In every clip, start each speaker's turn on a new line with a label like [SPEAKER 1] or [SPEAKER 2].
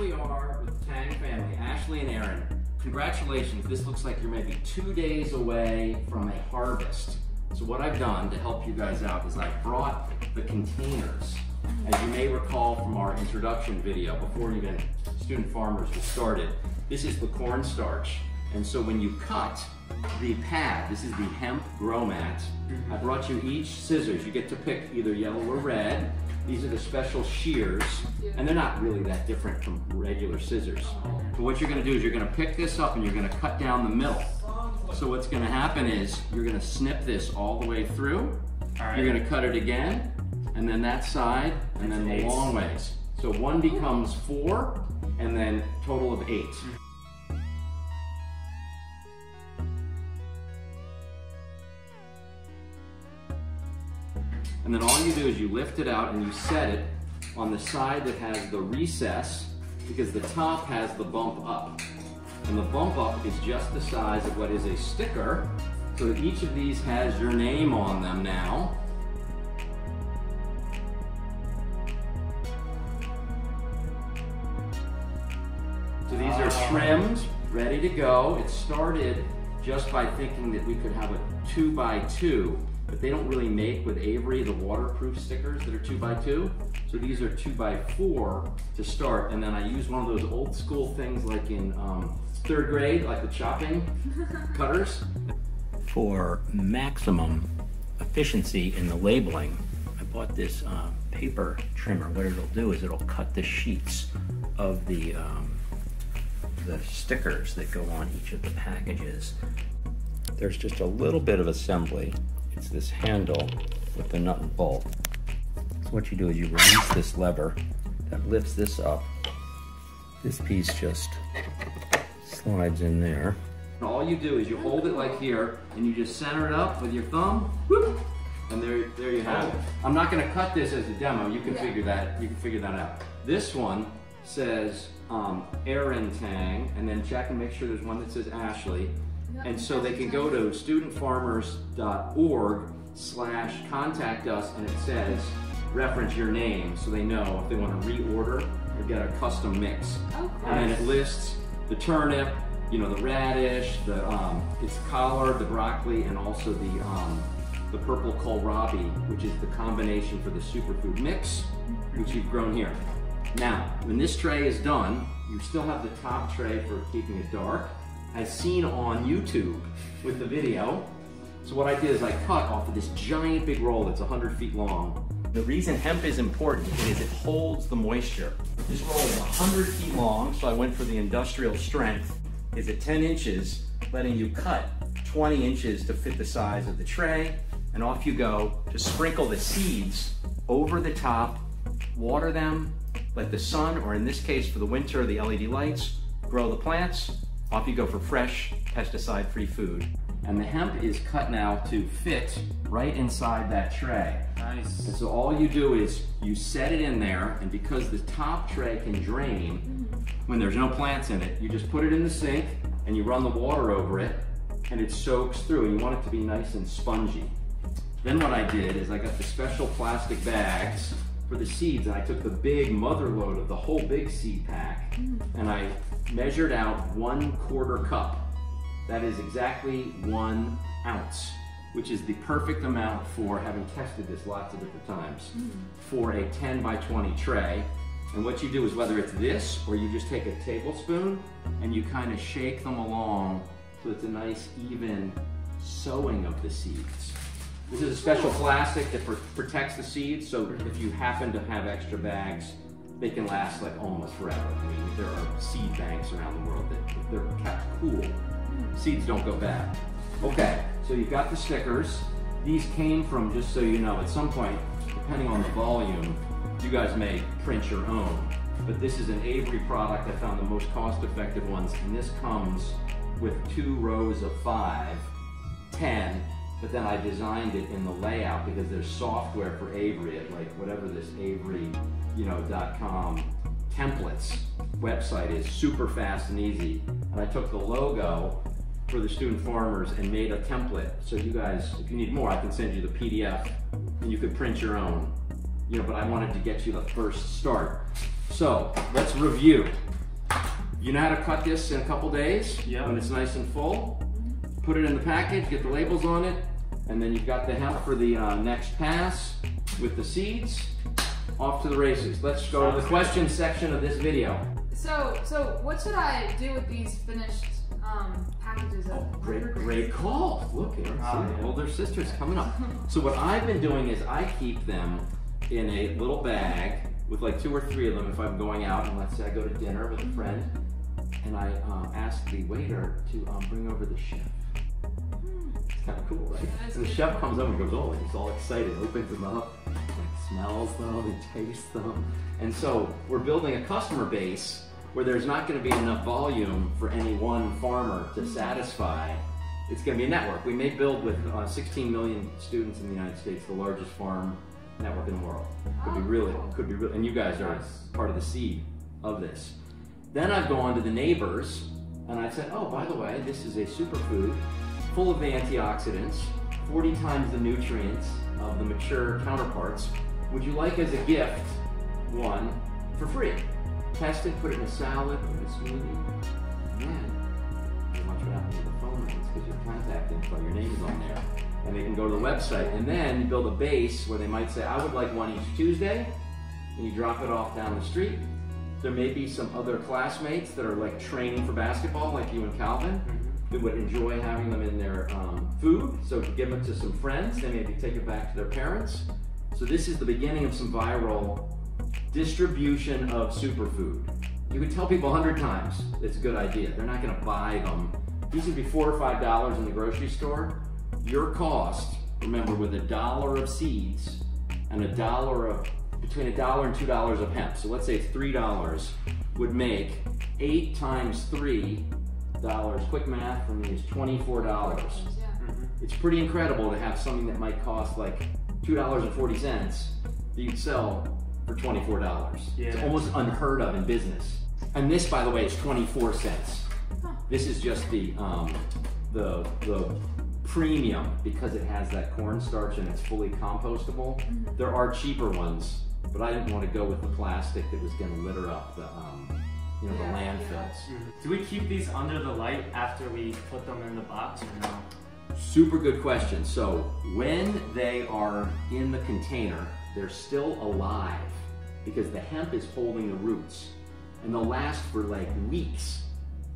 [SPEAKER 1] we are with the Tang family, Ashely and Aaron. Congratulations, this looks like you're maybe 2 days away from a harvest. So what I've done to help you guys out is I've brought the containers. As you may recall from our introduction video, before even student farmers get started, this is the cornstarch. And so when you cut the pad, this is the hemp grow mat, I brought you each scissors. You get to pick either yellow or red. These are the special shears, and they're not really that different from regular scissors. So what you're gonna do is you're gonna pick this up and you're gonna cut down the middle. So what's gonna happen is you're gonna snip this all the way through. You're gonna cut it again, and then that side, and then the long ways. So 1 becomes 4, and then total of 8. And then all you do is you lift it out and you set it on the side that has the recess, because the top has the bump up. And the bump up is just the size of what is a sticker, so that each of these has your name on them now. So these are trimmed, ready to go. It started just by thinking that we could have a 2x2, but they don't really make with Avery the waterproof stickers that are 2x2. So these are 2x4 to start, and then I use one of those old school things like in 3rd grade, like the chopping cutters. For maximum efficiency in the labeling, I bought this paper trimmer. What it'll do is it'll cut the sheets of the stickers that go on each of the packages. There's just a little bit of assembly. It's this handle with the nut and bolt. So what you do is you release this lever that lifts this up. This piece just slides in there. And all you do is you hold it like here, and you just center it up with your thumb, whoop, and there you have it. I'm not going to cut this as a demo. You can figure that. You can figure that out. This one says Aaron Tang, and then check and make sure there's one that says Ashely. And so they can go to studentfarmers.org/contact us, and it says reference your name, so they know if they want to reorder or get a custom mix. And then it lists the turnip, you know, the radish, the its collard, the broccoli, and also the purple kohlrabi, which is the combination for the superfood mix, which you've grown here. Now, when this tray is done, you still have the top tray for keeping it dark, as seen on YouTube with the video. So what I did is I cut off of this giant big roll that's 100 feet long. The reason hemp is important is it holds the moisture. This roll is 100 feet long, so I went for the industrial strength. Is at 10 inches, letting you cut 20 inches to fit the size of the tray, and off you go to sprinkle the seeds over the top, water them, let the sun, or in this case for the winter, the LED lights, grow the plants. Off you go for fresh, pesticide-free food. And the hemp is cut now to fit right inside that tray. Nice. And so all you do is you set it in there, and because the top tray can drain when there's no plants in it, you just put it in the sink and you run the water over it, and it soaks through, and you want it to be nice and spongy. Then what I did is I got the special plastic bags for the seeds, and I took the big mother load of the whole big seed pack, and I measured out 1/4 cup. That is exactly 1 ounce, which is the perfect amount for, having tested this lots of different times, for a 10x20 tray. And what you do is, whether it's this or you just take a tablespoon and you kind of shake them along so it's a nice even sowing of the seeds. This is a special plastic that protects the seeds, so if you happen to have extra bags, they can last like almost forever. I mean, there are seed banks around the world that, if they're kept cool, seeds don't go bad. Okay, so you've got the stickers. These came from, just so you know, at some point, depending on the volume, you guys may print your own. But this is an Avery product. I found the most cost-effective ones, and this comes with 2 rows of 5, 10, but then I designed it in the layout because there's software for Avery at like whatever this Avery, .com templates website is, super fast and easy. And I took the logo for the student farmers and made a template. So you guys, if you need more, I can send you the PDF and you could print your own. But I wanted to get you the first start. So let's review. You know how to cut this in a couple days when it's nice and full. Put it in the package, get the labels on it, and then you've got the hemp for the next pass with the seeds. Off to the races. Let's go to the question section of this video.
[SPEAKER 2] So what should I do with these finished packages of
[SPEAKER 1] Great call. Look, Aaron, older sister's coming up. So what I've been doing is I keep them in a little bag with like 2 or 3 of them if I'm going out, and let's say I go to dinner with a friend, and I ask the waiter to bring over the chef. It's kind of cool, right? And the chef comes over and goes, oh, he's all excited, opens them up, like smells them, he tastes them. And so we're building a customer base where there's not going to be enough volume for any one farmer to satisfy. It's going to be a network. We may build with 16 million students in the United States, the largest farm network in the world. Could be really, and you guys are part of the seed of this. Then I've gone to the neighbors and I said, oh, by the way, this is a superfood full of the antioxidants, 40 times the nutrients of the mature counterparts. Would you like as a gift one for free? Test it, put it in a salad, put it in a smoothie. Man, watch what happens with the phone rings because your contact info, your name is on there. And they can go to the website and then build a base where they might say, I would like one each Tuesday, and you drop it off down the street. There may be some other classmates that are like training for basketball, like you and Calvin, that would enjoy having them in their food. So give it to some friends, they maybe take it back to their parents. So this is the beginning of some viral distribution of superfood. You could tell people 100 times it's a good idea. They're not gonna buy them. These would be $4 or $5 in the grocery store. Your cost, remember, with $1 of seeds and between $1 and $2 of hemp, so let's say it's $3, would make 8 times $3, quick math for me is $24. It's pretty incredible to have something that might cost like $2.40 that you'd sell for $24. It's almost unheard of in business. And this, by the way, is 24 cents. This is just the premium because it has that cornstarch and it's fully compostable. There are cheaper ones, but I didn't want to go with the plastic that was going to litter up the the landfills.
[SPEAKER 3] Do we keep these under the light after we put them in the box or no?
[SPEAKER 1] Super good question. So when they are in the container, they're still alive because the hemp is holding the roots, and they'll last for like weeks.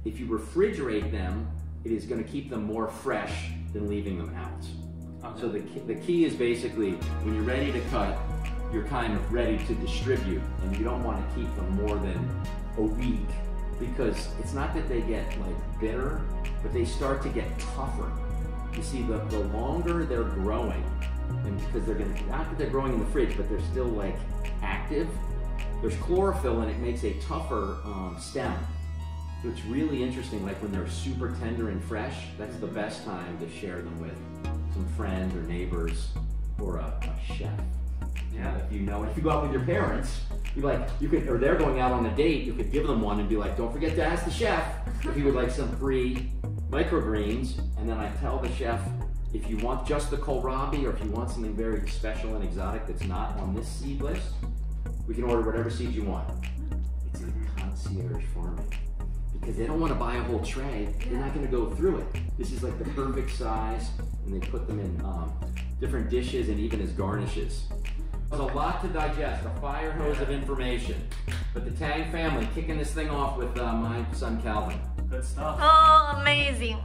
[SPEAKER 1] If you refrigerate them, it is going to keep them more fresh than leaving them out. Okay. So the key is basically when you're ready to cut, you're kind of ready to distribute, and you don't want to keep them more than a week because it's not that they get like bitter, but they start to get tougher. You see, the longer they're growing, and because they're not that they're growing in the fridge, but they're still like active, there's chlorophyll and it makes a tougher stem. So it's really interesting, like when they're super tender and fresh, that's the best time to share them with some friends or neighbors or a chef. Yeah. If you go out with your parents, or they're going out on a date, you could give them one and be like, don't forget to ask the chef if he would like some free microgreens. And then I tell the chef, if you want just the kohlrabi or if you want something very special and exotic that's not on this seed list, we can order whatever seeds you want. It's like concierge farming. Because they don't want to buy a whole tray, they're not going to go through it. This is like the perfect size, and they put them in different dishes and even as garnishes. There's a lot to digest, a fire hose of information. But the Tang family kicking this thing off with my son Calvin.
[SPEAKER 3] Good stuff.
[SPEAKER 4] Oh, amazing.